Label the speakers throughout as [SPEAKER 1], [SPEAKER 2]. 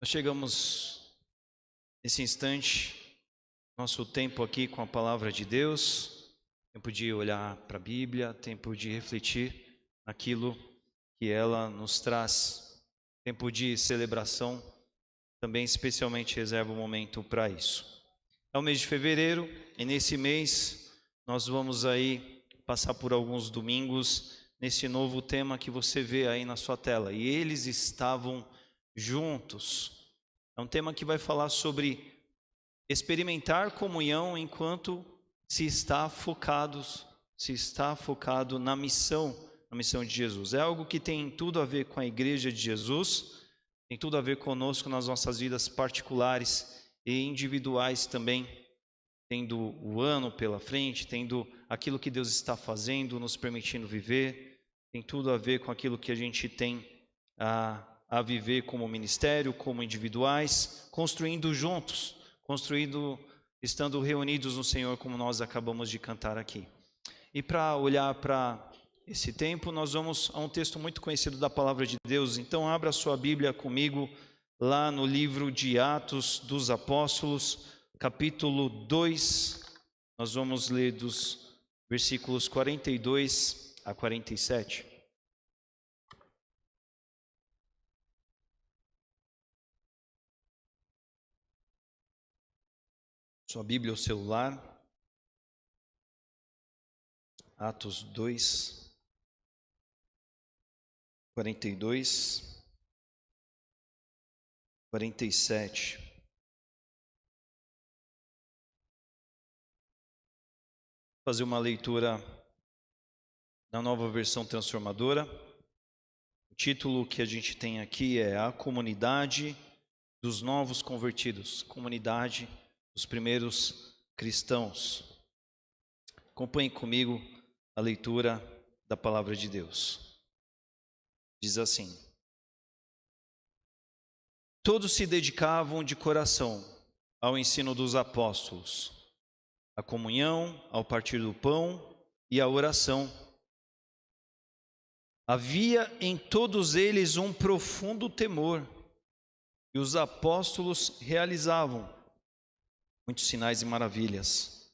[SPEAKER 1] Nós chegamos nesse instante, nosso tempo aqui com a palavra de Deus, tempo de olhar para a Bíblia, tempo de refletir naquilo que ela nos traz, tempo de celebração, também especialmente reserva um momento para isso. É o mês de fevereiro e nesse mês nós vamos aí passar por alguns domingos nesse novo tema que você vê aí na sua tela. E eles estavam juntos. É um tema que vai falar sobre experimentar comunhão enquanto se está focado na missão de Jesus. É algo que tem tudo a ver com a igreja de Jesus, tem tudo a ver conosco nas nossas vidas particulares e individuais também, tendo o ano pela frente, tendo aquilo que Deus está fazendo, nos permitindo viver, tem tudo a ver com aquilo que a gente tem a viver como ministério, como individuais, construindo juntos, estando reunidos no Senhor, como nós acabamos de cantar aqui. E para olhar para esse tempo, nós vamos a um texto muito conhecido da palavra de Deus. Então abra sua Bíblia comigo lá no livro de Atos dos Apóstolos, capítulo 2, nós vamos ler dos versículos 42 a 47. Sua Bíblia ou celular, Atos 2, 42, 47. Fazer uma leitura na Nova Versão Transformadora. O título que a gente tem aqui é A Comunidade dos Novos Convertidos, comunidade dos primeiros cristãos. Acompanhe comigo a leitura da palavra de Deus. Diz assim: todos se dedicavam de coração ao ensino dos apóstolos, à comunhão, ao partir do pão e à oração. Havia em todos eles um profundo temor, e os apóstolos realizavam muitos sinais e maravilhas.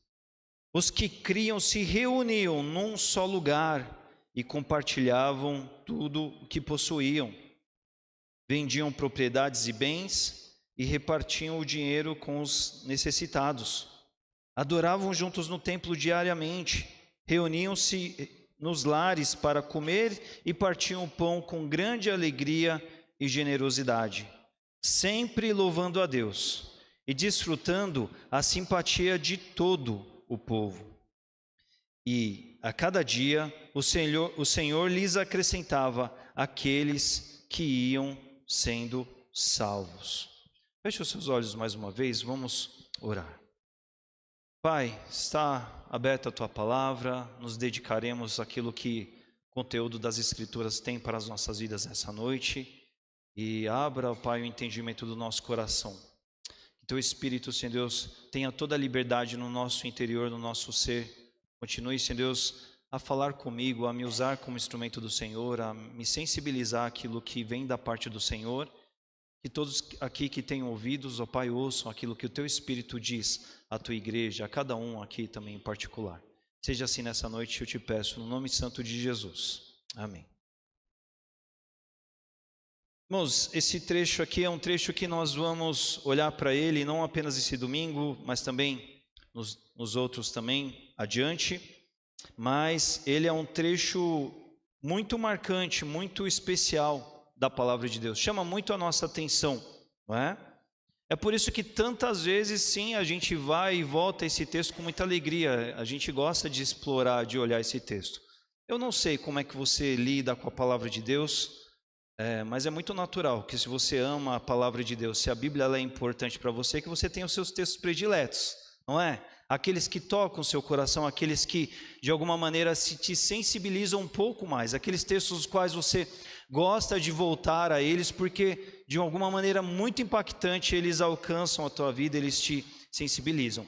[SPEAKER 1] Os que criam se reuniam num só lugar e compartilhavam tudo o que possuíam. Vendiam propriedades e bens e repartiam o dinheiro com os necessitados. Adoravam juntos no templo diariamente, reuniam-se nos lares para comer e partiam o pão com grande alegria e generosidade, sempre louvando a Deus e desfrutando a simpatia de todo o povo. E a cada dia o Senhor lhes acrescentava aqueles que iam sendo salvos. Feche os seus olhos mais uma vez, vamos orar. Pai, está aberta a Tua palavra, nos dedicaremos àquilo que o conteúdo das Escrituras tem para as nossas vidas nessa noite, e abra, Pai, o entendimento do nosso coração. Que Teu Espírito, Senhor Deus, tenha toda a liberdade no nosso interior, no nosso ser. Continue, Senhor Deus, a falar comigo, a me usar como instrumento do Senhor, a me sensibilizar àquilo que vem da parte do Senhor. Que todos aqui que tenham ouvidos, ó Pai, ouçam aquilo que o Teu Espírito diz à Tua igreja, a cada um aqui também em particular. Seja assim nessa noite, eu te peço, no nome santo de Jesus. Amém. Irmãos, esse trecho aqui é um trecho que nós vamos olhar para ele, não apenas esse domingo, mas também nos outros também adiante. Mas ele é um trecho muito marcante, muito especial da palavra de Deus, chama muito a nossa atenção, não é? É por isso que tantas vezes, sim, a gente vai e volta a esse texto com muita alegria, a gente gosta de explorar, de olhar esse texto. Eu não sei como é que você lida com a palavra de Deus, mas é muito natural que se você ama a palavra de Deus, se a Bíblia ela é importante para você, que você tenha os seus textos prediletos, não é? Aqueles que tocam o seu coração, aqueles que de alguma maneira te sensibilizam um pouco mais, aqueles textos os quais você gosta de voltar a eles, porque de alguma maneira muito impactante eles alcançam a tua vida, eles te sensibilizam.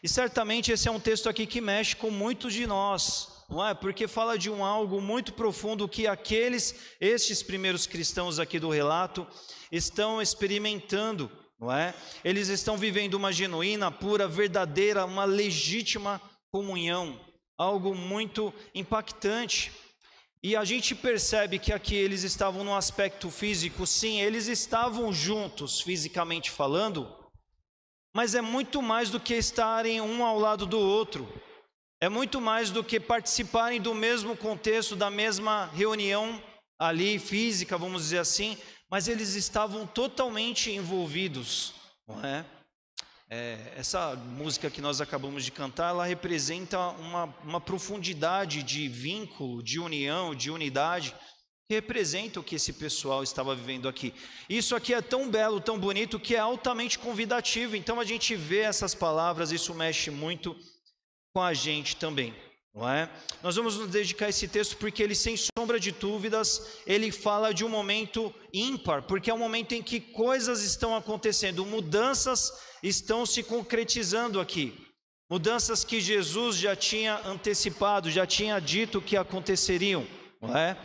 [SPEAKER 1] E certamente esse é um texto aqui que mexe com muitos de nós, não é? Porque fala de algo muito profundo que estes primeiros cristãos aqui do relato estão experimentando, não é? Eles estão vivendo uma genuína, pura, verdadeira, uma legítima comunhão, algo muito impactante. E a gente percebe que aqui eles estavam no aspecto físico, sim, eles estavam juntos fisicamente falando, mas é muito mais do que estarem um ao lado do outro, é muito mais do que participarem do mesmo contexto, da mesma reunião ali física, vamos dizer assim, mas eles estavam totalmente envolvidos, não é? Essa música que nós acabamos de cantar, ela representa uma profundidade de vínculo, de união, de unidade, que representa o que esse pessoal estava vivendo aqui. Isso aqui é tão belo, tão bonito, que é altamente convidativo. Então a gente vê essas palavras, isso mexe muito com a gente também, não é? Nós vamos nos dedicar a esse texto porque ele, sem sombra de dúvidas, ele fala de um momento ímpar, porque é um momento em que coisas estão acontecendo, mudanças estão se concretizando aqui, mudanças que Jesus já tinha antecipado, já tinha dito que aconteceriam, não é?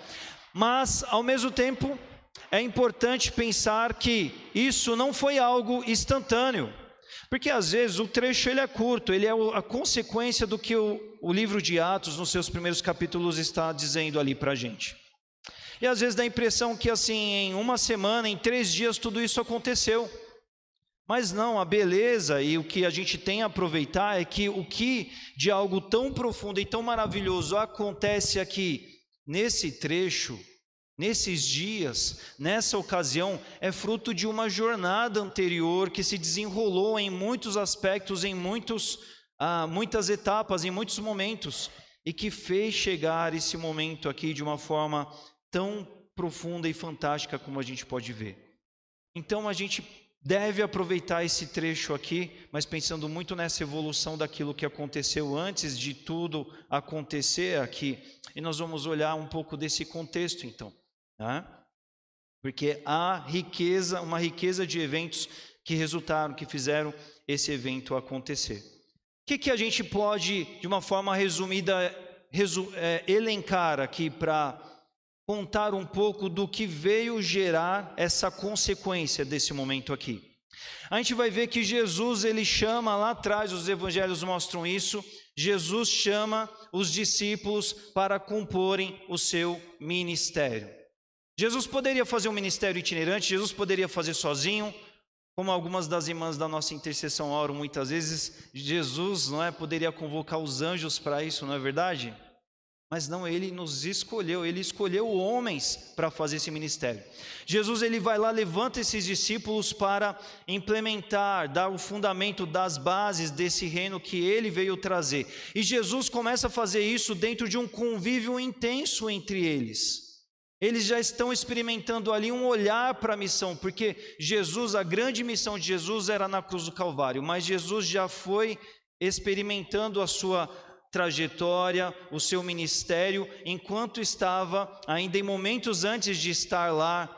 [SPEAKER 1] Mas, ao mesmo tempo, é importante pensar que isso não foi algo instantâneo, porque às vezes o trecho ele é curto, ele é a consequência do que o livro de Atos, nos seus primeiros capítulos, está dizendo ali para a gente. E às vezes dá a impressão que assim, em uma semana, em 3 dias, tudo isso aconteceu. Mas não, a beleza e o que a gente tem a aproveitar é que o que de algo tão profundo e tão maravilhoso acontece aqui, nesse trecho, nesses dias, nessa ocasião, é fruto de uma jornada anterior que se desenrolou em muitos aspectos, em muitas etapas, em muitos momentos, e que fez chegar esse momento aqui de uma forma tão profunda e fantástica como a gente pode ver. Então a gente deve aproveitar esse trecho aqui, mas pensando muito nessa evolução daquilo que aconteceu antes de tudo acontecer aqui. E nós vamos olhar um pouco desse contexto então, né? Porque há uma riqueza de eventos que resultaram, que fizeram esse evento acontecer. O que a gente pode, de uma forma resumida, elencar aqui para contar um pouco do que veio gerar essa consequência desse momento aqui? A gente vai ver que Jesus, ele chama lá atrás, os evangelhos mostram isso, Jesus chama os discípulos para comporem o seu ministério. Jesus poderia fazer um ministério itinerante, Jesus poderia fazer sozinho, como algumas das irmãs da nossa intercessão oram muitas vezes, Jesus, não é, poderia convocar os anjos para isso, não é verdade? Mas não, ele nos escolheu, ele escolheu homens para fazer esse ministério. Jesus, ele vai lá, levanta esses discípulos para implementar, dar o fundamento das bases desse reino que ele veio trazer. E Jesus começa a fazer isso dentro de um convívio intenso entre eles. Eles já estão experimentando ali um olhar para a missão, porque Jesus, a grande missão de Jesus era na cruz do Calvário, mas Jesus já foi experimentando a sua trajetória, o seu ministério, enquanto estava ainda em momentos antes de estar lá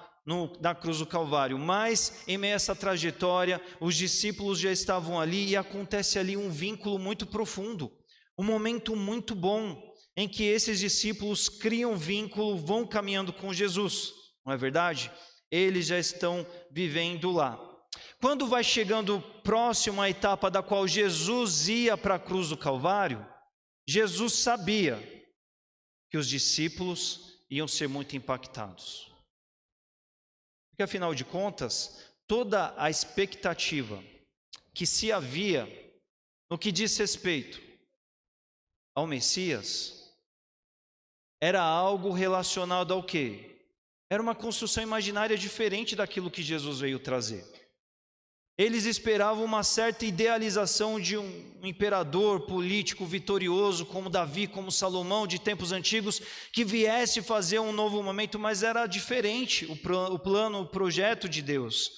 [SPEAKER 1] na cruz do Calvário. Mas em meio a essa trajetória, os discípulos já estavam ali e acontece ali um vínculo muito profundo, um momento muito bom, em que esses discípulos criam vínculo, vão caminhando com Jesus, não é verdade? Eles já estão vivendo lá. Quando vai chegando próximo à etapa da qual Jesus ia para a cruz do Calvário, Jesus sabia que os discípulos iam ser muito impactados. Porque afinal de contas, toda a expectativa que se havia no que diz respeito ao Messias era algo relacionado ao quê? Era uma construção imaginária diferente daquilo que Jesus veio trazer. Eles esperavam uma certa idealização de um imperador político vitorioso, como Davi, como Salomão, de tempos antigos, que viesse fazer um novo momento, mas era diferente o plano, o projeto de Deus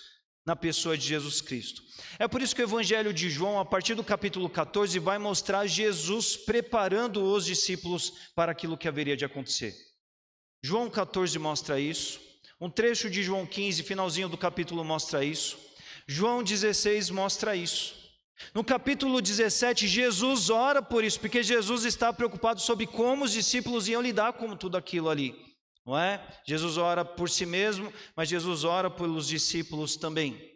[SPEAKER 1] na pessoa de Jesus Cristo. É por isso que o Evangelho de João, a partir do capítulo 14, vai mostrar Jesus preparando os discípulos para aquilo que haveria de acontecer. João 14 mostra isso, um trecho de João 15, finalzinho do capítulo, mostra isso. João 16 mostra isso. No capítulo 17, Jesus ora por isso, porque Jesus está preocupado sobre como os discípulos iam lidar com tudo aquilo ali, não é? Jesus ora por si mesmo, mas Jesus ora pelos discípulos também.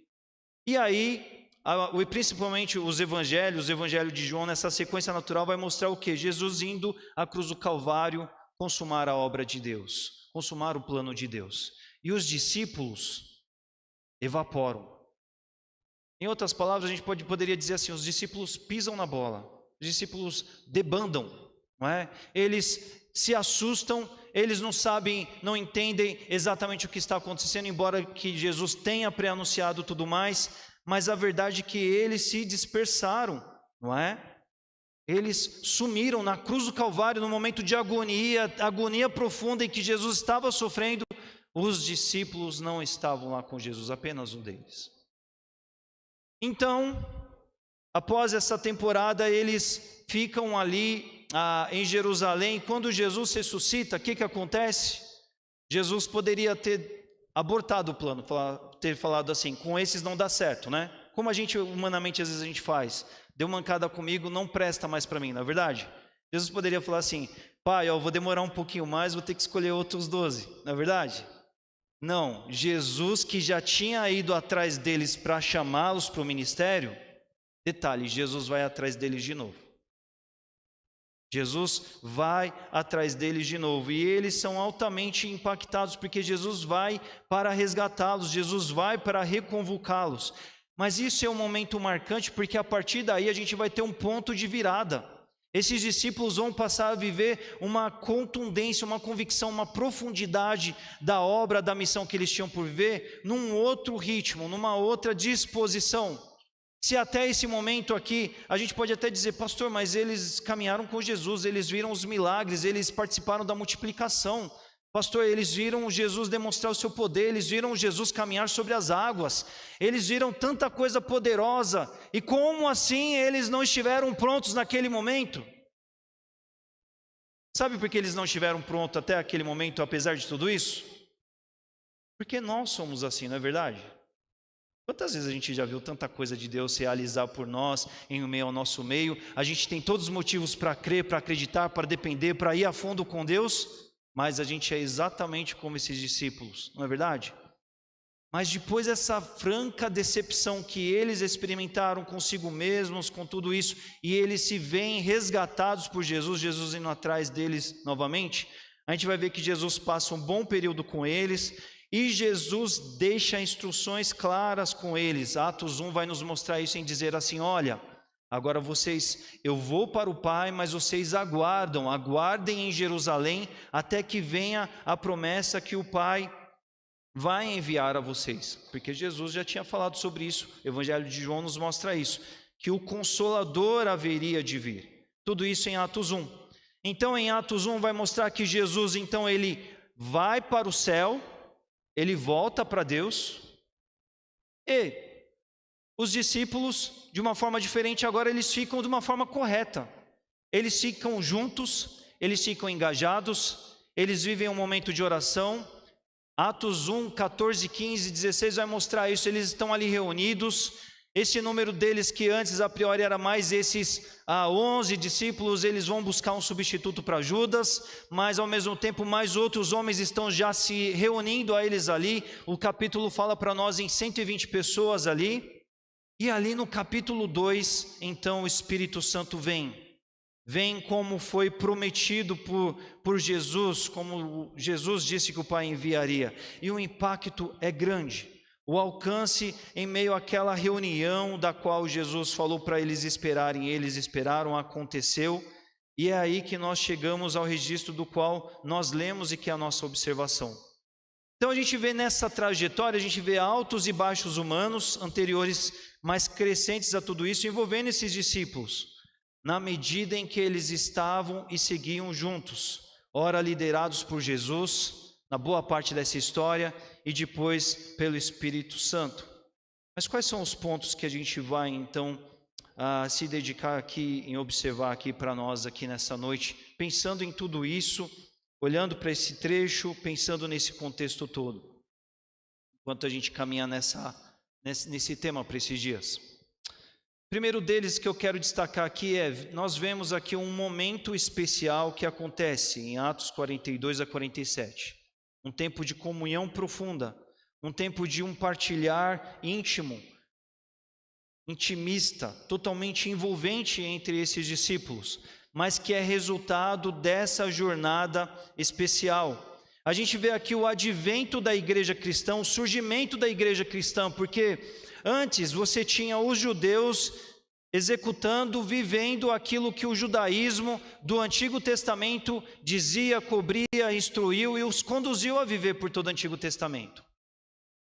[SPEAKER 1] E aí, principalmente os evangelhos, o evangelho de João, nessa sequência natural, vai mostrar o quê? Jesus indo à cruz do Calvário, consumar a obra de Deus, consumar o plano de Deus. E os discípulos evaporam. Em outras palavras, a gente poderia dizer assim, os discípulos pisam na bola, os discípulos debandam, não é? Eles se assustam, eles não sabem, não entendem exatamente o que está acontecendo, embora que Jesus tenha pré-anunciado tudo mais, mas a verdade é que eles se dispersaram, não é? Eles sumiram na cruz do Calvário, no momento de agonia profunda em que Jesus estava sofrendo. Os discípulos não estavam lá com Jesus, apenas um deles. Então, após essa temporada, eles ficam ali em Jerusalém. Quando Jesus ressuscita, o que acontece? Jesus poderia ter abortado o plano, ter falado assim, com esses não dá certo, né? Como a gente, humanamente, às vezes a gente faz. Deu mancada comigo, não presta mais para mim, não é verdade? Jesus poderia falar assim, pai, eu vou demorar um pouquinho mais, vou ter que escolher outros 12, não é verdade? Não, Jesus que já tinha ido atrás deles para chamá-los para o ministério, detalhe, Jesus vai atrás deles de novo. Jesus vai atrás deles de novo, e eles são altamente impactados, porque Jesus vai para resgatá-los, Jesus vai para reconvocá-los. Mas isso é um momento marcante, porque a partir daí a gente vai ter um ponto de virada. Esses discípulos vão passar a viver uma contundência, uma convicção, uma profundidade da obra, da missão que eles tinham por viver, num outro ritmo, numa outra disposição. Se até esse momento aqui, a gente pode até dizer, pastor, mas eles caminharam com Jesus, eles viram os milagres, eles participaram da multiplicação. Pastor, eles viram Jesus demonstrar o seu poder, eles viram Jesus caminhar sobre as águas, eles viram tanta coisa poderosa, e como assim eles não estiveram prontos naquele momento? Sabe por que eles não estiveram prontos até aquele momento, apesar de tudo isso? Porque nós somos assim, não é verdade? Quantas vezes a gente já viu tanta coisa de Deus se realizar por nós, em meio ao nosso meio? A gente tem todos os motivos para crer, para acreditar, para depender, para ir a fundo com Deus, mas a gente é exatamente como esses discípulos, não é verdade? Mas depois dessa franca decepção que eles experimentaram consigo mesmos, com tudo isso, e eles se veem resgatados por Jesus, Jesus indo atrás deles novamente, a gente vai ver que Jesus passa um bom período com eles, e Jesus deixa instruções claras com eles. Atos 1 vai nos mostrar isso em dizer assim, olha, agora eu vou para o Pai, mas vocês aguardem em Jerusalém, até que venha a promessa que o Pai vai enviar a vocês, porque Jesus já tinha falado sobre isso, o Evangelho de João nos mostra isso, que o Consolador haveria de vir, tudo isso em Atos 1. Então em Atos 1 vai mostrar que Jesus, então ele vai para o céu, ele volta para Deus, e os discípulos, de uma forma diferente, agora eles ficam de uma forma correta, eles ficam juntos, eles ficam engajados, eles vivem um momento de oração. Atos 1, 14, 15, 16 vai mostrar isso, eles estão ali reunidos, esse número deles que antes a priori era mais esses 11 discípulos, eles vão buscar um substituto para Judas, mas ao mesmo tempo mais outros homens estão já se reunindo a eles ali, o capítulo fala para nós em 120 pessoas ali, e ali no capítulo 2, então o Espírito Santo vem como foi prometido por Jesus, como Jesus disse que o Pai enviaria, e o impacto é grande, o alcance em meio àquela reunião da qual Jesus falou para eles esperarem, eles esperaram, aconteceu, e é aí que nós chegamos ao registro do qual nós lemos e que é a nossa observação. Então a gente vê nessa trajetória, a gente vê altos e baixos humanos, anteriores, mais crescentes a tudo isso, envolvendo esses discípulos, na medida em que eles estavam e seguiam juntos, ora liderados por Jesus, na boa parte dessa história, e depois pelo Espírito Santo. Mas quais são os pontos que a gente vai então se dedicar aqui, em observar aqui para nós aqui nessa noite, pensando em tudo isso, olhando para esse trecho, pensando nesse contexto todo, enquanto a gente caminha nesse tema para esses dias? primeiro deles que eu quero destacar aqui nós vemos aqui um momento especial que acontece em Atos 42 a 47. Um tempo de comunhão profunda, um tempo de um partilhar íntimo, intimista, totalmente envolvente entre esses discípulos, mas que é resultado dessa jornada especial. A gente vê aqui o advento da igreja cristã, o surgimento da igreja cristã, porque antes você tinha os judeus executando, vivendo aquilo que o judaísmo do Antigo Testamento dizia, cobria, instruiu e os conduziu a viver por todo o Antigo Testamento.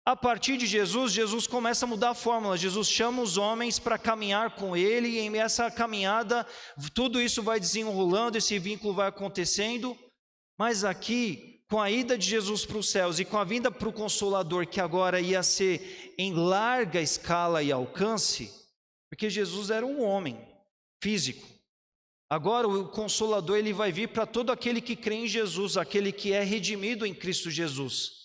[SPEAKER 1] A partir de Jesus, Jesus começa a mudar a fórmula. Jesus chama os homens para caminhar com Ele, e em essa caminhada, tudo isso vai desenrolando, esse vínculo vai acontecendo, mas aqui, com a ida de Jesus para os céus e com a vinda para o Consolador, que agora ia ser em larga escala e alcance, porque Jesus era um homem físico. Agora o Consolador ele vai vir para todo aquele que crê em Jesus, aquele que é redimido em Cristo Jesus.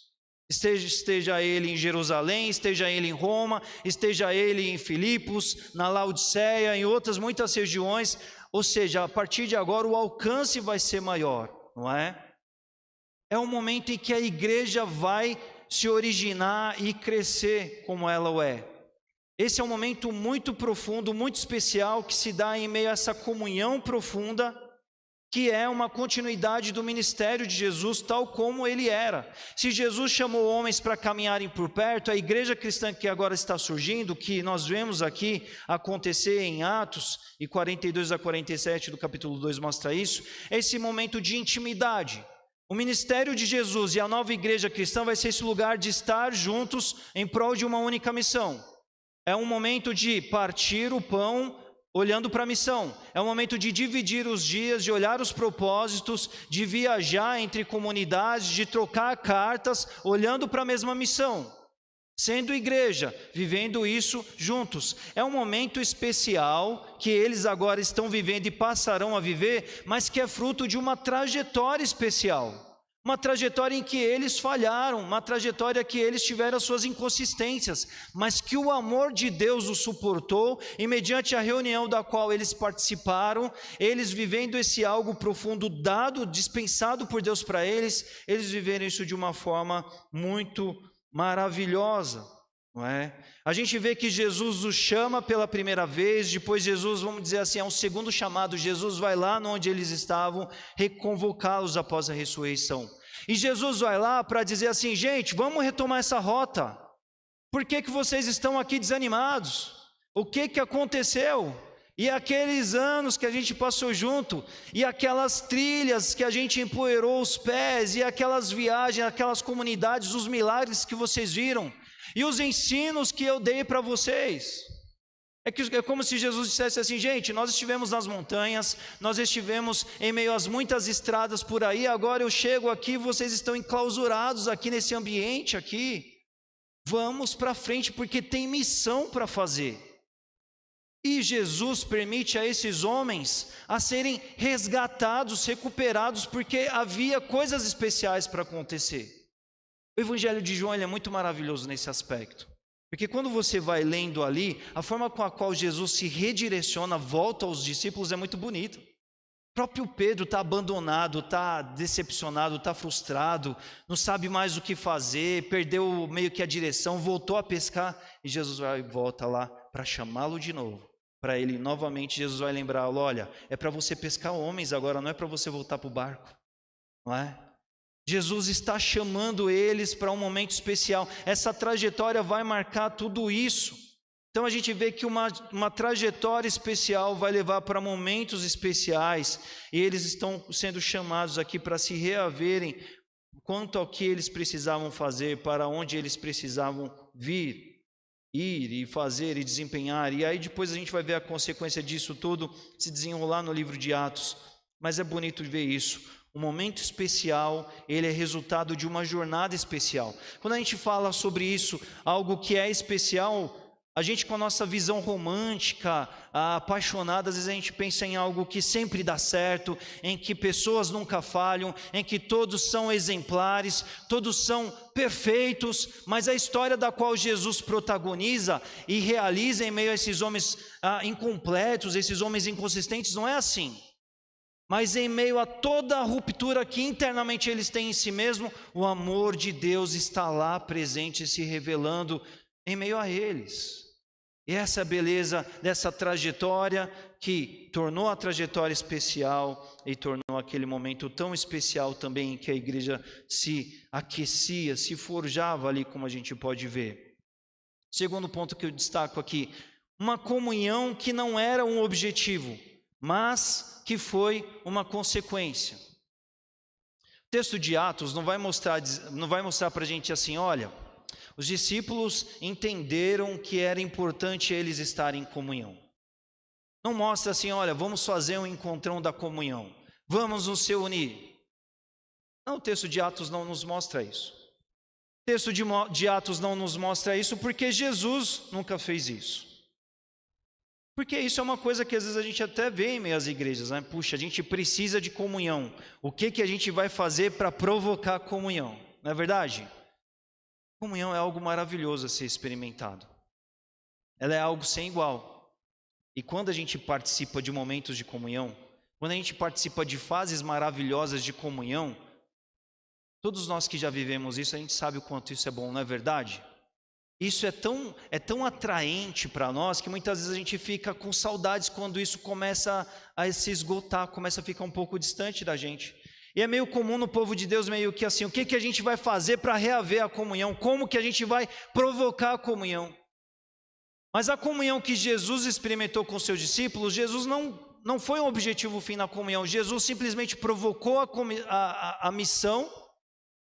[SPEAKER 1] Esteja ele em Jerusalém, esteja ele em Roma, esteja ele em Filipos, na Laodiceia, em outras muitas regiões, ou seja, a partir de agora o alcance vai ser maior, não é? É um momento em que a igreja vai se originar e crescer como ela o é. Esse é um momento muito profundo, muito especial, que se dá em meio a essa comunhão profunda, que é uma continuidade do ministério de Jesus, tal como ele era. Se Jesus chamou homens para caminharem por perto, a igreja cristã que agora está surgindo, que nós vemos aqui acontecer em Atos, e 42 a 47 do capítulo 2 mostra isso, é esse momento de intimidade. O ministério de Jesus e a nova igreja cristã vai ser esse lugar de estar juntos em prol de uma única missão. É um momento de partir o pão olhando para a missão. É um momento de dividir os dias, de olhar os propósitos, de viajar entre comunidades, de trocar cartas, olhando para a mesma missão. Sendo igreja, vivendo isso juntos. É um momento especial que eles agora estão vivendo e passarão a viver, mas que é fruto de uma trajetória especial. Uma trajetória em que eles falharam, uma trajetória que eles tiveram as suas inconsistências, mas que o amor de Deus os suportou, e mediante a reunião da qual eles participaram, eles vivendo esse algo profundo dado, dispensado por Deus para eles viveram isso de uma forma muito maravilhosa, não é? A gente vê que Jesus os chama pela primeira vez, depois Jesus, vamos dizer assim, é um segundo chamado. Jesus vai lá onde eles estavam, reconvocá-los após a ressurreição. E Jesus vai lá para dizer assim: gente, vamos retomar essa rota. Por que vocês estão aqui desanimados? O que aconteceu? E aqueles anos que a gente passou junto, e aquelas trilhas que a gente empoeirou os pés, e aquelas viagens, aquelas comunidades, os milagres que vocês viram, e os ensinos que eu dei para vocês. É como se Jesus dissesse assim: gente, nós estivemos nas montanhas, nós estivemos em meio às muitas estradas por aí, agora eu chego aqui, vocês estão enclausurados aqui nesse ambiente aqui. Vamos para frente, porque tem missão para fazer. E Jesus permite a esses homens a serem resgatados, recuperados, porque havia coisas especiais para acontecer. O Evangelho de João ele é muito maravilhoso nesse aspecto, porque quando você vai lendo ali, a forma com a qual Jesus se redireciona, volta aos discípulos, é muito bonita. O próprio Pedro está abandonado, está decepcionado, está frustrado, não sabe mais o que fazer, perdeu meio que a direção, voltou a pescar, e Jesus vai e volta lá para chamá-lo de novo. Para ele, novamente, Jesus vai lembrá-lo: olha, é para você pescar homens agora, não é para você voltar para o barco, não é? Jesus está chamando eles para um momento especial. Essa trajetória vai marcar tudo isso. Então a gente vê que uma trajetória especial vai levar para momentos especiais, e eles estão sendo chamados aqui para se reaverem quanto ao que eles precisavam fazer, para onde eles precisavam ir e fazer e desempenhar. E aí depois a gente vai ver a consequência disso tudo se desenrolar no livro de Atos. Mas é bonito ver isso. Um momento especial, ele é resultado de uma jornada especial. Quando a gente fala sobre isso, algo que é especial, A gente, com a nossa visão romântica, apaixonada, às vezes a gente pensa em algo que sempre dá certo, em que pessoas nunca falham, em que todos são exemplares, todos são perfeitos, mas a história da qual Jesus protagoniza e realiza em meio a esses homens incompletos, esses homens inconsistentes, não é assim. Mas em meio a toda a ruptura que internamente eles têm em si mesmo, o amor de Deus está lá presente, se revelando em meio a eles. E essa é a beleza dessa trajetória que tornou a trajetória especial e tornou aquele momento tão especial também em que a igreja se aquecia, se forjava ali, como a gente pode ver. Segundo ponto que eu destaco aqui, uma comunhão que não era um objetivo, mas que foi uma consequência. O texto de Atos não vai mostrar para a gente assim, olha, os discípulos entenderam que era importante eles estarem em comunhão. Não mostra assim, olha, vamos fazer um encontrão da comunhão, vamos nos reunir. Não, o texto de Atos não nos mostra isso. O texto de Atos não nos mostra isso porque Jesus nunca fez isso. Porque isso é uma coisa que às vezes a gente até vê em meio às igrejas, né? Puxa, a gente precisa de comunhão. O que a gente vai fazer para provocar a comunhão? Não é verdade? Comunhão é algo maravilhoso a ser experimentado. Ela é algo sem igual. E quando a gente participa de momentos de comunhão, quando a gente participa de fases maravilhosas de comunhão, todos nós que já vivemos isso, a gente sabe o quanto isso é bom, não é verdade? Isso é tão atraente para nós que muitas vezes a gente fica com saudades quando isso começa a se esgotar, começa a ficar um pouco distante da gente. E é meio comum no povo de Deus meio que assim, o que a gente vai fazer para reaver a comunhão? Como que a gente vai provocar a comunhão? Mas a comunhão que Jesus experimentou com seus discípulos, Jesus não foi um objetivo fim na comunhão. Jesus simplesmente provocou a missão,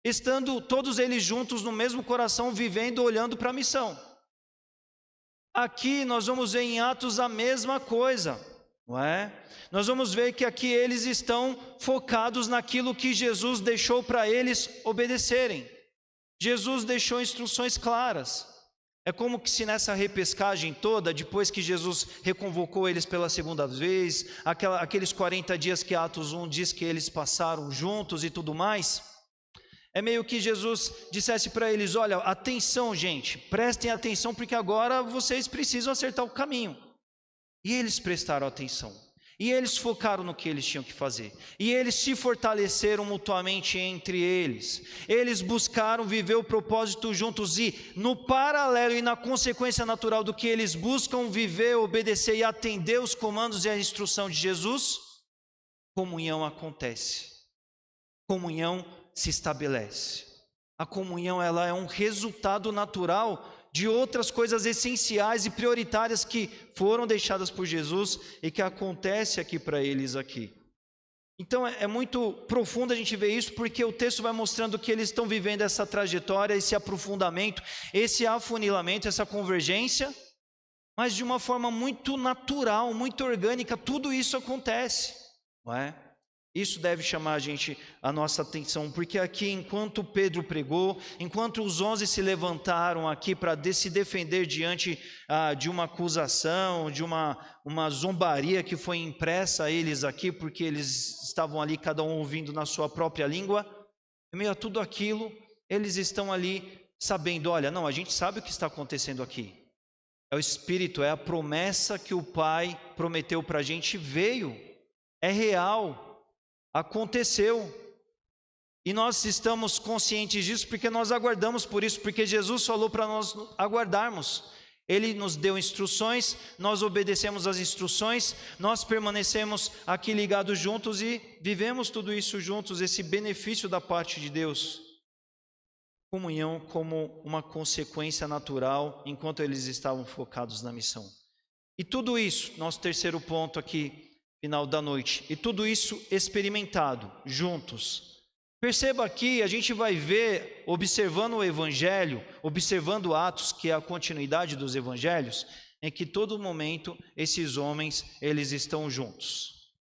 [SPEAKER 1] estando todos eles juntos no mesmo coração, vivendo, olhando para a missão. Aqui nós vamos ver em Atos a mesma coisa, não é? Nós vamos ver que aqui eles estão focados naquilo que Jesus deixou para eles obedecerem. Jesus deixou instruções claras. É como que se nessa repescagem toda, depois que Jesus reconvocou eles pela segunda vez, aqueles 40 dias que Atos 1 diz que eles passaram juntos e tudo mais, é meio que Jesus dissesse para eles, olha, atenção gente, prestem atenção porque agora vocês precisam acertar o caminho. E eles prestaram atenção, e eles focaram no que eles tinham que fazer, e eles se fortaleceram mutuamente entre eles, eles buscaram viver o propósito juntos, e no paralelo e na consequência natural do que eles buscam viver, obedecer e atender os comandos e a instrução de Jesus, comunhão acontece, comunhão se estabelece. A comunhão ela é um resultado natural de outras coisas essenciais e prioritárias que foram deixadas por Jesus e que acontece aqui para eles aqui. Então é muito profundo a gente ver isso, porque o texto vai mostrando que eles estão vivendo essa trajetória, esse aprofundamento, esse afunilamento, essa convergência, mas de uma forma muito natural, muito orgânica, tudo isso acontece, não é? Isso deve chamar a nossa atenção, porque aqui enquanto Pedro pregou, enquanto os 11 se levantaram aqui para se defender diante de uma acusação, de uma zombaria que foi impressa a eles aqui, porque eles estavam ali cada um ouvindo na sua própria língua, em meio a tudo aquilo, eles estão ali sabendo, olha, não, a gente sabe o que está acontecendo aqui, é o Espírito, é a promessa que o Pai prometeu para a gente, veio, é real, aconteceu, e nós estamos conscientes disso porque nós aguardamos por isso, porque Jesus falou para nós aguardarmos, Ele nos deu instruções, nós obedecemos as instruções, nós permanecemos aqui ligados juntos e vivemos tudo isso juntos, esse benefício da parte de Deus, comunhão como uma consequência natural, enquanto eles estavam focados na missão. E tudo isso, nosso terceiro ponto aqui, final da noite, e tudo isso experimentado, juntos. Perceba aqui, a gente vai ver, observando o Evangelho, observando Atos, que é a continuidade dos Evangelhos, em que todo momento esses homens, eles estão juntos.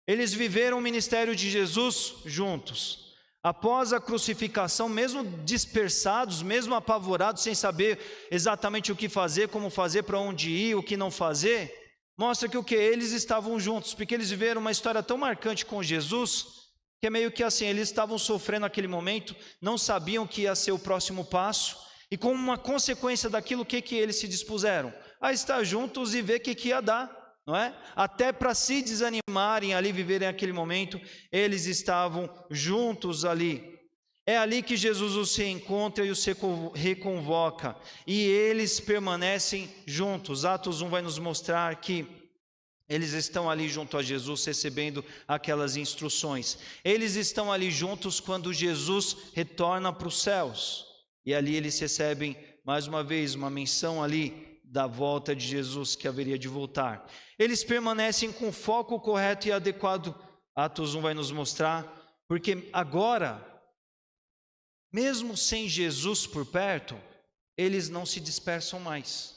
[SPEAKER 1] Eles viveram o ministério de Jesus juntos. Após a crucificação, mesmo dispersados, mesmo apavorados, sem saber exatamente o que fazer, como fazer, para onde ir, o que não fazer, mostra que o que? Eles estavam juntos, porque eles viveram uma história tão marcante com Jesus, que é meio que assim, eles estavam sofrendo naquele momento, não sabiam que ia ser o próximo passo, e como uma consequência daquilo, o que eles se dispuseram? A estar juntos e ver o que ia dar. Não é? Até para se desanimarem ali, viverem aquele momento, eles estavam juntos ali. É ali que Jesus os reencontra e os reconvoca, e eles permanecem juntos. Atos 1 vai nos mostrar que eles estão ali junto a Jesus, recebendo aquelas instruções. Eles estão ali juntos quando Jesus retorna para os céus, e ali eles recebem mais uma vez uma menção ali da volta de Jesus, que haveria de voltar. Eles permanecem com foco correto e adequado. Atos 1 vai nos mostrar, porque agora, mesmo sem Jesus por perto, eles não se dispersam mais.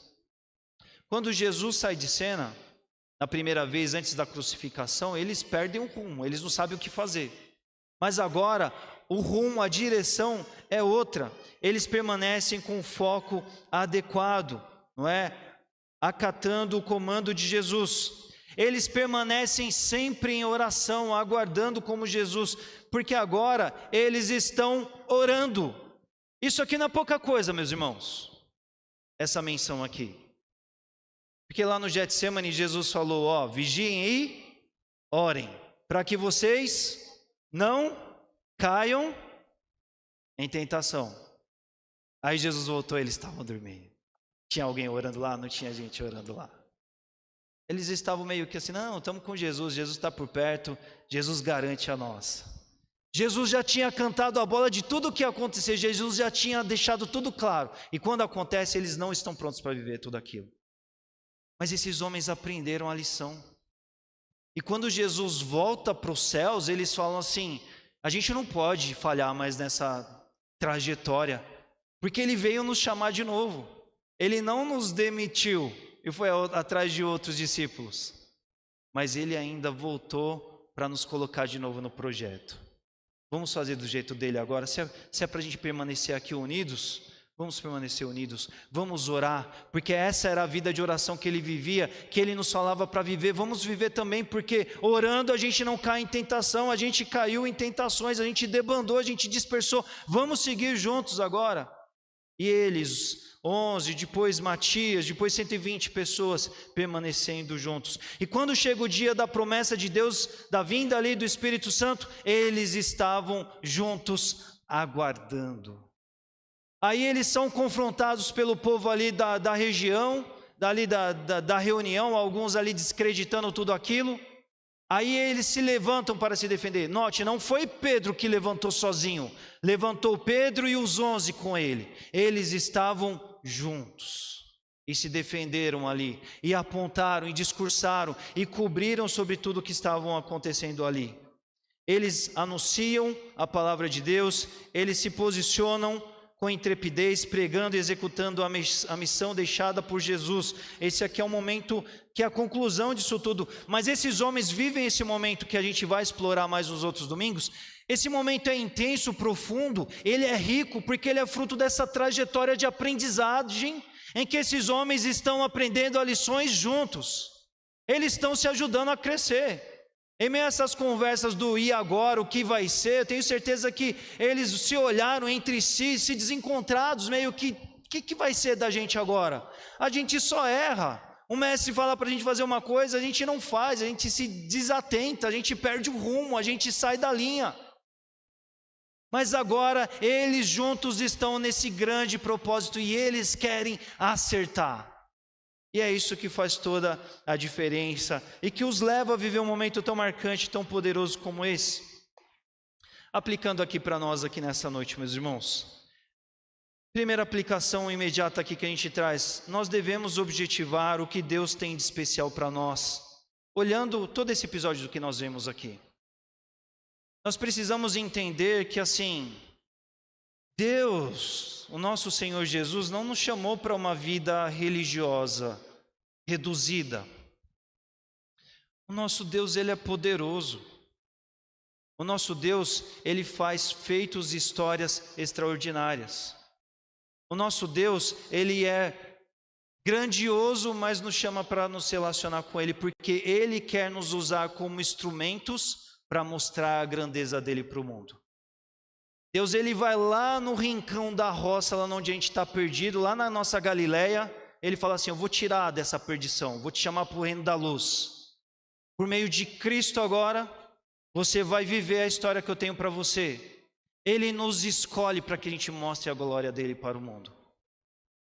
[SPEAKER 1] Quando Jesus sai de cena, na primeira vez antes da crucificação, eles perdem o rumo, eles não sabem o que fazer. Mas agora, o rumo, a direção é outra. Eles permanecem com o foco adequado, não é? Acatando o comando de Jesus. Eles permanecem sempre em oração, aguardando como Jesus, porque agora eles estão orando. Isso aqui não é pouca coisa, meus irmãos, essa menção aqui. Porque lá no Getsemane Jesus falou, vigiem e orem, para que vocês não caiam em tentação. Aí Jesus voltou, eles estavam dormindo. Tinha alguém orando lá? Não tinha gente orando lá. Eles estavam meio que assim, não, estamos com Jesus, Jesus está por perto, Jesus garante a nossa. Jesus já tinha cantado a bola de tudo o que ia acontecer, Jesus já tinha deixado tudo claro. E quando acontece, eles não estão prontos para viver tudo aquilo. Mas esses homens aprenderam a lição. E quando Jesus volta para os céus, eles falam assim, a gente não pode falhar mais nessa trajetória, porque Ele veio nos chamar de novo. Ele não nos demitiu e foi atrás de outros discípulos, mas Ele ainda voltou para nos colocar de novo no projeto. Vamos fazer do jeito dele agora. Se é para a gente permanecer aqui unidos, vamos permanecer unidos, vamos orar, porque essa era a vida de oração que Ele vivia, que Ele nos falava para viver. Vamos viver também, porque orando a gente não cai em tentação, a gente caiu em tentações, a gente debandou, a gente dispersou. Vamos seguir juntos agora. E eles, 11, depois Matias, depois 120 pessoas permanecendo juntos. E quando chega o dia da promessa de Deus, da vinda ali do Espírito Santo, eles estavam juntos aguardando. Aí eles são confrontados pelo povo ali da região, da reunião, alguns ali descreditando tudo aquilo. Aí eles se levantam para se defender. Note, não foi Pedro que levantou sozinho. Levantou Pedro e os 11 com ele. Eles estavam juntos e se defenderam ali, e apontaram, e discursaram, e cobriram sobre tudo o que estavam acontecendo ali. Eles anunciam a palavra de Deus, eles se posicionam com intrepidez, pregando e executando a missão deixada por Jesus. Esse aqui é um momento que é a conclusão disso tudo, mas esses homens vivem esse momento que a gente vai explorar mais nos outros domingos. Esse momento é intenso, profundo, ele é rico, porque ele é fruto dessa trajetória de aprendizagem, em que esses homens estão aprendendo lições juntos, eles estão se ajudando a crescer. Em meio a essas conversas do e agora, o que vai ser, eu tenho certeza que eles se olharam entre si, se desencontrados, meio que, o que vai ser da gente agora? A gente só erra. O mestre fala para a gente fazer uma coisa, a gente não faz, a gente se desatenta, a gente perde o rumo, a gente sai da linha. Mas agora eles juntos estão nesse grande propósito e eles querem acertar. E é isso que faz toda a diferença e que os leva a viver um momento tão marcante, tão poderoso como esse. Aplicando aqui para nós aqui nessa noite, meus irmãos. Primeira aplicação imediata aqui que a gente traz. Nós devemos objetivar o que Deus tem de especial para nós. Olhando todo esse episódio do que nós vemos aqui. Nós precisamos entender que assim, Deus, o nosso Senhor Jesus, não nos chamou para uma vida religiosa, reduzida. O nosso Deus, Ele é poderoso. O nosso Deus, Ele faz feitos e histórias extraordinárias. O nosso Deus, Ele é grandioso, mas nos chama para nos relacionar com Ele, porque Ele quer nos usar como instrumentos para mostrar a grandeza dEle para o mundo. Deus, Ele vai lá no rincão da roça, lá onde a gente está perdido, lá na nossa Galileia, Ele fala assim: eu vou tirar dessa perdição, vou te chamar para o reino da luz. Por meio de Cristo agora, você vai viver a história que eu tenho para você. Ele nos escolhe para que a gente mostre a glória dele para o mundo.